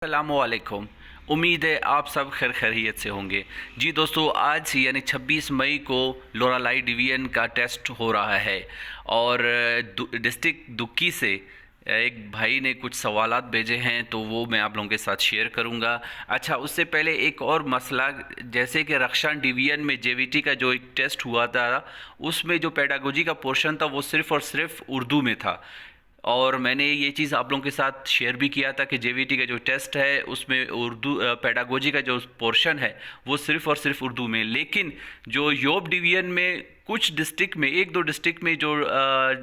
अस्सलामुअलैकुम। उम्मीद है आप सब खैर खैरियत से होंगे। जी दोस्तों, आज यानी 26 मई को लोरालाई डिवीज़न का टेस्ट हो रहा है और डिस्ट्रिक्ट दुक्की से एक भाई ने कुछ सवालात भेजे हैं, तो वो मैं आप लोगों के साथ शेयर करूंगा। अच्छा, उससे पहले एक और मसला, जैसे कि रक्षण डिवीज़न में जेवीटी का जो एक टेस्ट हुआ था, उसमें जो पेडागोजी का पोर्शन था वो सिर्फ़ और सिर्फ उर्दू में था। और मैंने ये चीज़ आप लोगों के साथ शेयर भी किया था कि जेवीटी का जो टेस्ट है उसमें उर्दू पेडागोजी का जो पोर्शन है वो सिर्फ़ और सिर्फ उर्दू में। लेकिन जो योब डिवीज़न में कुछ डिस्ट्रिक्ट में, एक दो डिस्ट्रिक्ट में जो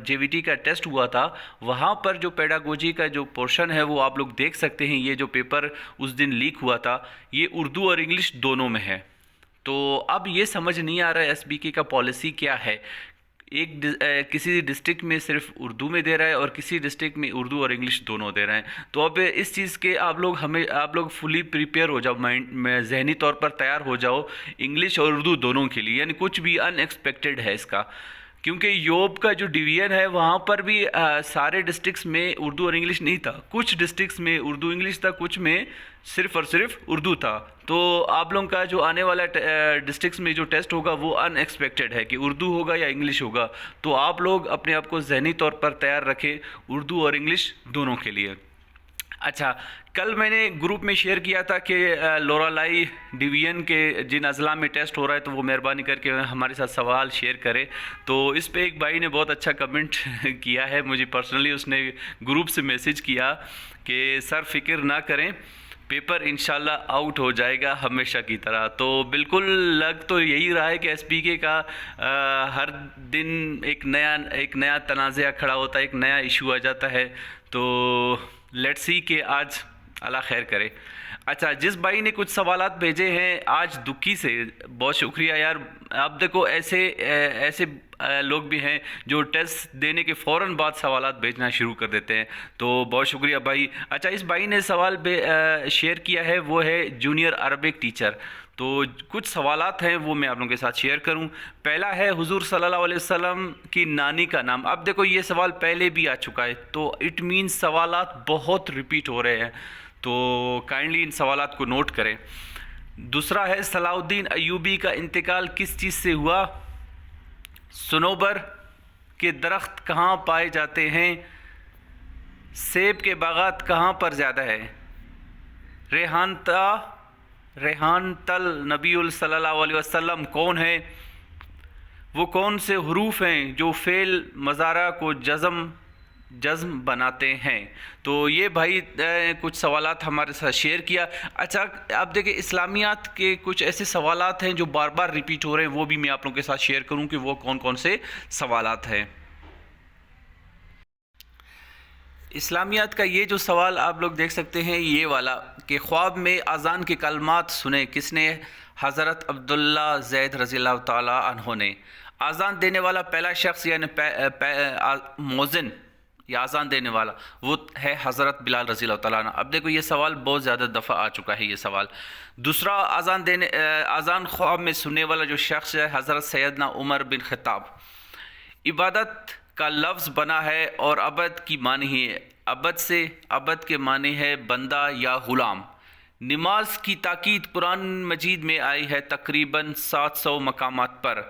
जेवीटी का टेस्ट हुआ था, वहाँ पर जो पेडागोजी का जो पोर्शन है वो आप लोग देख सकते हैं। ये जो पेपर उस दिन लीक हुआ था ये उर्दू और इंग्लिश दोनों में है। तो अब ये समझ नहीं आ रहा है एसबीके का पॉलिसी क्या है। किसी डिस्ट्रिक्ट में सिर्फ उर्दू में दे रहा है और किसी डिस्ट्रिक्ट में उर्दू और इंग्लिश दोनों दे रहे हैं। तो अब इस चीज़ के आप लोग फुली प्रिपेयर हो जाओ, माइंड में ज़हनी तौर पर तैयार हो जाओ इंग्लिश और उर्दू दोनों के लिए, यानी कुछ भी अनएक्सपेक्टेड है इसका। क्योंकि योब का जो डिवीज़न है वहाँ पर भी सारे डिस्ट्रिक्ट्स में उर्दू और इंग्लिश नहीं था। कुछ डिस्ट्रिक्ट्स में उर्दू इंग्लिश था, कुछ में सिर्फ़ और सिर्फ उर्दू था। तो आप लोगों का जो आने वाला डिस्ट्रिक्ट्स में जो टेस्ट होगा वो अनएक्सपेक्टेड है कि उर्दू होगा या इंग्लिश होगा। तो आप लोग अपने आप को ज़हनी तौर पर तैयार रखें उर्दू और इंग्लिश दोनों के लिए। अच्छा, कल मैंने ग्रुप में शेयर किया था कि लोरालाई डिवीज़न के जिन अजला में टेस्ट हो रहा है तो वो मेहरबानी करके हमारे साथ सवाल शेयर करें। तो इस पे एक भाई ने बहुत अच्छा कमेंट किया है मुझे पर्सनली। उसने ग्रुप से मैसेज किया कि सर फ़िक्र ना करें, पेपर इंशाल्लाह आउट हो जाएगा हमेशा की तरह। तो बिल्कुल लग तो यही रहा है कि एसपीके का हर दिन एक नया तनाज़ा खड़ा होता है, एक नया इशू आ जाता है। तो लेट्स सी कि आज अल्लाह खैर करे। अच्छा, जिस भाई ने कुछ सवालात भेजे हैं आज दुक्की से, बहुत शुक्रिया यार। आप देखो ऐसे लोग भी हैं जो टेस्ट देने के फ़ौरन बाद सवालात भेजना शुरू कर देते हैं, तो बहुत शुक्रिया भाई। अच्छा, इस भाई ने सवाल शेयर किया है, वो है जूनियर अरबिक टीचर। तो कुछ सवालात हैं वो मैं आप लोगों के साथ शेयर करूं। पहला है हुजूर सल्लल्लाहु अलैहि वसल्लम की नानी का नाम। अब देखो ये सवाल पहले भी आ चुका है, तो इट मीन्स सवालात बहुत रिपीट हो रहे हैं, तो काइंडली इन सवालात को नोट करें। दूसरा है सलाउद्दीन अयूबी का इंतकाल किस चीज़ से हुआ? सनोबर के दरख्त कहाँ पाए जाते हैं? सेब के बागात कहाँ पर ज़्यादा है? रेहान तल नबीउल सल्लल्लाहु अलैहि वसल्लम कौन है? वो कौन से हरूफ हैं जो फ़ेल मज़ारा को जज़्म बनाते हैं? तो ये भाई कुछ सवालात हमारे साथ शेयर किया। अच्छा, आप देखिए इस्लामियात के कुछ ऐसे सवालात हैं जो बार बार रिपीट हो रहे हैं, वो भी मैं आप लोगों के साथ शेयर करूं कि वो कौन कौन से सवालात हैं। इस्लामियात का ये जो सवाल आप लोग देख सकते हैं, ये वाला कि ख्वाब में अज़ान के कलमात सुने किसने? हज़रत अब्दुल्ला ज़ैद रज़ियल्लाहु ताला अन्हु ने। अज़ान देने वाला पहला शख्स यानी मौज़िन या अज़ान देने वाला वो है हज़रत बिलाल रज़ियल्लाहु ताला अन्हु। अब देखो ये सवाल बहुत ज़्यादा दफ़ा आ चुका है ये सवाल। दूसरा, अज़ान ख्वाब में सुनने वाला जो शख्स है हज़रत सैयदना उमर बिन ख़त्ताब। इबादत का लफ्ज़ बना है और अबद की मानी है, अबद के मानी है बंदा या ग़ुलाम। नमाज की ताकीद कुरान मजीद में आई है तकरीबन 700 मकामात पर।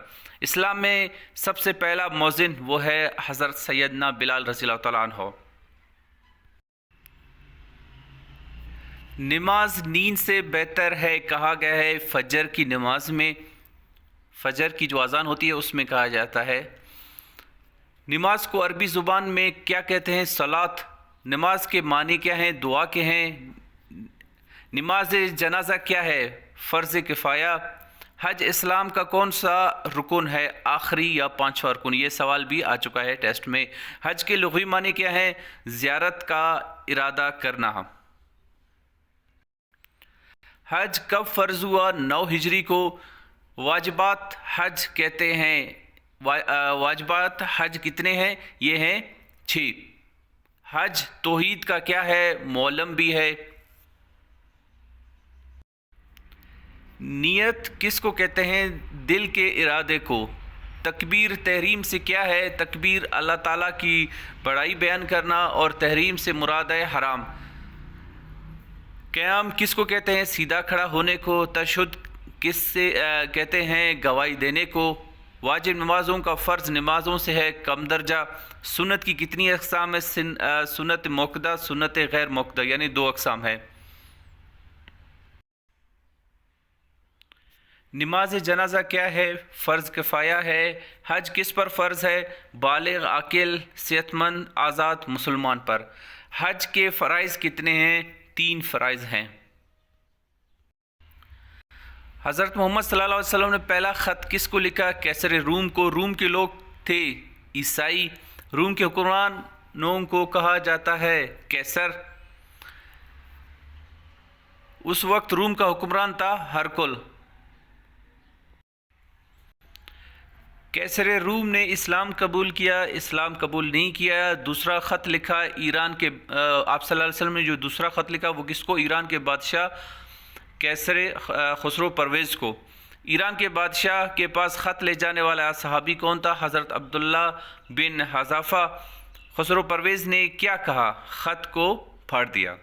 इस्लाम में सबसे पहला मौज़िन वो है हज़रत सैयदना बिलाल रज़ियल्लाहु ताला अन्हु। नमाज नींद से बेहतर है कहा गया है फजर की नमाज में। फजर की जो अज़ान होती है उसमें कहा जाता है। नमाज को अरबी ज़ुबान में क्या कहते हैं? सलात। नमाज के मानी क्या हैं? दुआ के हैं। नमाज जनाजा क्या है? फ़र्ज़ किफ़ाया। हज इस्लाम का कौन सा रुकन है, आखिरी या पांचवा रुकन? ये सवाल भी आ चुका है टेस्ट में। हज के लुग़वी मानी क्या है? ज़ियारत का इरादा करना। हज कब फ़र्ज़ हुआ? 9 हिजरी को। वाजिबात हज कहते हैं। वाजिबात हज कितने हैं? ये हैं 6। हज तौहीद का क्या है? मौलम भी है। नियत किसको कहते हैं? दिल के इरादे को। तकबीर तहरीम से क्या है? तकबीर अल्लाह ताला की बड़ाई बयान करना और तहरीम से मुराद है हराम। क़याम किस को कहते हैं? सीधा खड़ा होने को। तशहुद किस से कहते हैं? गवाही देने को। वाजिब नमाज़ों का फ़र्ज़ नमाज़ों से है कम दर्जा। सुन्नत की कितनी अक़साम है? सुन्नत मुअक्कदा, सुन्नत गैर मुअक्कदा, यानी 2 अक़साम है। नमाज जनाजा क्या है? फ़र्ज़ किफ़ाया है। हज किस पर फ़र्ज़ है? बालिग़, आकिल, सेहतमंद, आज़ाद मुसलमान पर। हज के फ़राइज़ कितने हैं? 3 फ़राइज़ हैं। हज़रत मोहम्मद सल्लल्लाहु अलैहि वसल्लम ने पहला ख़त किस को लिखा? कैसर रूम को। रूम के लोग थे ईसाई। रूम के हुक्मरानों को कहा जाता है कैसर। उस वक्त रूम का हुक्मरान था हरकुल। कैसर रूम ने इस्लाम कबूल किया, इस्लाम कबूल नहीं किया। दूसरा ख़त लिखा ईरान के आप सल्लल्लाहु अलैहि वसल्लम ने जो दूसरा ख़त लिखा वो किसको? ईरान के बादशाह कैसर खुसरो परवेज़ को। ईरान के बादशाह के पास ख़त ले जाने वाला सहाबी कौन था? हज़रत अब्दुल्ला बिन हज़ाफ़ा। खुसरो परवेज़ ने क्या कहा? ख़त को फाड़ दिया।